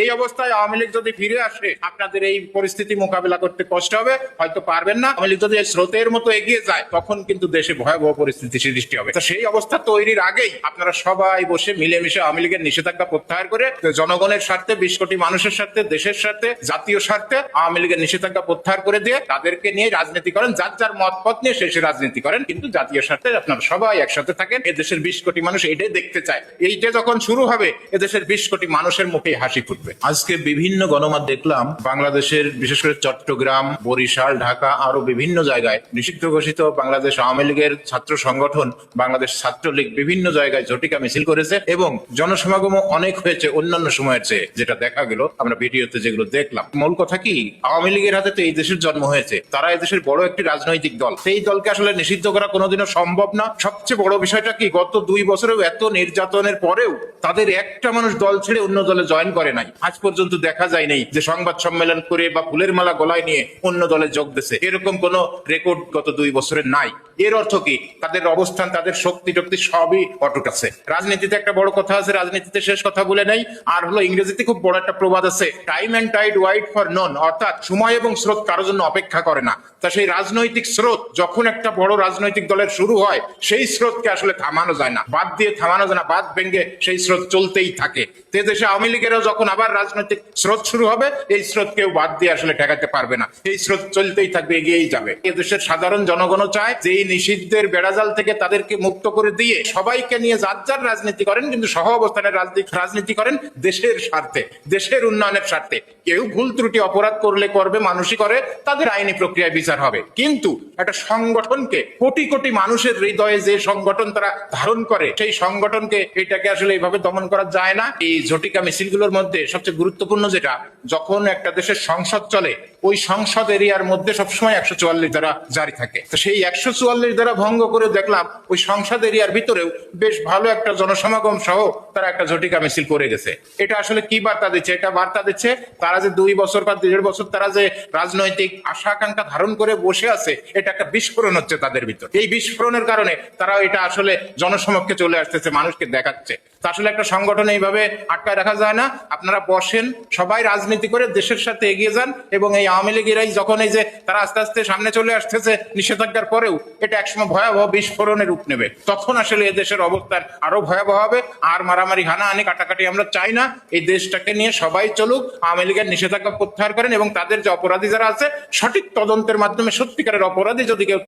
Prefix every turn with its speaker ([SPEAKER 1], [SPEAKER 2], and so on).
[SPEAKER 1] এই অবস্থায় আওয়ামী লীগ যদি ফিরে আসে আপনাদের এই পরিস্থিতি মোকাবিলা করতে কষ্ট হবে, হয়তো পারবেন না। আওয়ামী লীগ যদি স্রোতের মতো এগিয়ে যায় তখন কিন্তু দেশে ভয়াবহ পরিস্থিতি সৃষ্টি হবে। তো সেই অবস্থা তৈরির আগেই আপনারা সবাই বসে মিলেমিশে আওয়ামী লীগের নিষেধাজ্ঞা প্রত্যাহার করে জনগণের স্বার্থে, 20 কোটি মানুষের স্বার্থে, দেশের স্বার্থে, জাতীয় স্বার্থে আওয়ামী লীগের নিষেধাজ্ঞা প্রত্যাহার করে দিয়ে তাদেরকে নিয়ে রাজনীতি করেন, যার যার মত পথ নিয়ে শেষে রাজনীতি করেন, কিন্তু জাতীয় স্বার্থে আপনারা সবাই একসাথে থাকেন। এদেশের 20 কোটি মানুষ এইটাই দেখতে চায়। এইটা যখন শুরু হবে এদেশের 20 কোটি মানুষের মুখে হাসি ফুটবে। আজকে বিভিন্ন গণমাধ্যম দেখলাম বাংলাদেশের বিশেষ করে চট্টগ্রাম, বরিশাল, ঢাকা আরো বিভিন্ন জায়গায় নিষিদ্ধ ঘোষিত বাংলাদেশ আওয়ামী লীগের ছাত্র সংগঠন বাংলাদেশ ছাত্রলীগ বিভিন্ন জায়গায় ঝটিকা মিছিল করেছে এবং জনসমাগমও অনেক হয়েছে অন্যান্য সময়ের চেয়ে, যেটা দেখা গেল আমরা ভিডিওতে যেগুলো দেখলাম। মূল কথা কি, আওয়ামী লীগের হাতে তো এই দেশের জন্ম হয়েছে, তারা এদেশের বড় একটি রাজনৈতিক দল, সেই দলকে আসলে নিষিদ্ধ করা কোনোদিনও সম্ভব না। সবচেয়ে বড় বিষয়টা কি, গত 2 বছরেও এত নির্যাতনের পরেও তাদের একটা মানুষ দল ছেড়ে অন্য দলে জয়েন করে নাই। আজ পর্যন্ত দেখা যায় নাই যে সংবাদ সম্মেলন করে বা ফুলের মালা গলায় নিয়ে অন্য দলে যোগ দিয়েছে, এরকম কোন রেকর্ড গত 2 বছরে নাই। এর অর্থ কি, তাদের অবস্থান, তাদের শক্তি টক্তি সবই অটুট আছে। রাজনীতিতে একটা বড় কথা আছে, রাজনীতিতে শেষ কথা বলে নেই, আর হলো ইংরেজিতে খুব বড় একটা প্রবাদ আছে, time and tide wait for none, অর্থাৎ সময় এবং স্রোত কারোর জন্য অপেক্ষা করে না। তা সেই রাজনৈতিক স্রোত যখন একটা বড় রাজনৈতিক দলের শুরু হয়, সেই স্রোতকে আসলে থামানো যায় না, বাদ দিয়ে থামানো যায় না, বাদ ভেঙে সেই স্রোত চলতেই থাকে। তে দেশে আওয়ামী লীগেরও যখন আবার রাজনৈতিক স্রোত শুরু হবে, এই স্রোত কেউ বাদ দিয়ে আসলে ঠেকাতে পারবে না, এই স্রোত চলতেই থাকবে, এগিয়েই যাবে। এদেশের সাধারণ জনগণও চায় যে এই নিষিদ্ধের বেড়াজাল থেকে তাদেরকে মুক্ত করে দিয়ে সবাইকে নিয়ে যার যার রাজনীতি করেন, কিন্তু সহ অবস্থানের রাজনীতি করেন দেশের স্বার্থে, দেশের উন্নয়নের স্বার্থে। কেউ ভুল ত্রুটি অপরাধ করলে করবে, মানুষই করে, তাদের আইনি প্রক্রিয়ায় বিচার হবে। কিন্তু একটা সংগঠনকে, কোটি কোটি মানুষের হৃদয়ে যে সংগঠন তারা ধারণ করে, সেই সংগঠনকে এটাকে আসলে এইভাবে দমন করা যায় না। এই ঝটিকা মিছিলগুলোর মধ্যে সবচেয়ে গুরুত্বপূর্ণ যেটা, যখন একটা দেশের সংসদ চলে, ওই সংসদ এরিয়ার মধ্যে সবসময় 144 ধারা জারি থাকে। তো সেই 144 ধারা ভঙ্গ করে দেখলাম ওই সংসদ এরিয়ার ভিতরেও বেশ ভালো একটা জনসমাগম সহ তারা একটা ঝটিকা মিছিল করে গেছে। এটা আসলে কি বার্তা দিচ্ছে? এটা বার্তা দিচ্ছে তারা যে 2 বছর বা 1.5 বছর তারা যে রাজনৈতিক আশা আকাঙ্ক্ষা ধারণ করে বসে আছে, এটা একটা বিস্ফোরণ হচ্ছে তাদের ভিতর। এই বিস্ফোরণের কারণে তারা এটা আসলে জনসমক্ষে চলে আসতেছে, মানুষকে দেখাচ্ছে। তা আসলে একটা সংগঠন এইভাবে আটকায় রাখা যায় না। আপনারা বসেন, সবাই রাজনীতি করে দেশের সাথে এগিয়ে যান, এবং এই আওয়ামী লীগেরাই যখন এই যে তারা আস্তে আস্তে সামনে চলে আসতেছে নিষেধাজ্ঞার পরেও, এটা একসময় ভয়াবহ বিস্ফোরণের রূপ নেবে। তখন আসলে এই দেশের অবস্থান আরো ভয়াবহ হবে। আর মারামারি, হানাহানি, কাটাকাটি আমরা চাই না। এই দেশটাকে নিয়ে সবাই চলুক, আওয়ামী লীগের নিষেধাজ্ঞা প্রত্যাহার করেন এবং তাদের যে অপরাধী যারা আছে সঠিক তদন্তের মাধ্যমে সত্যিকারের অপরাধী যদি কেউ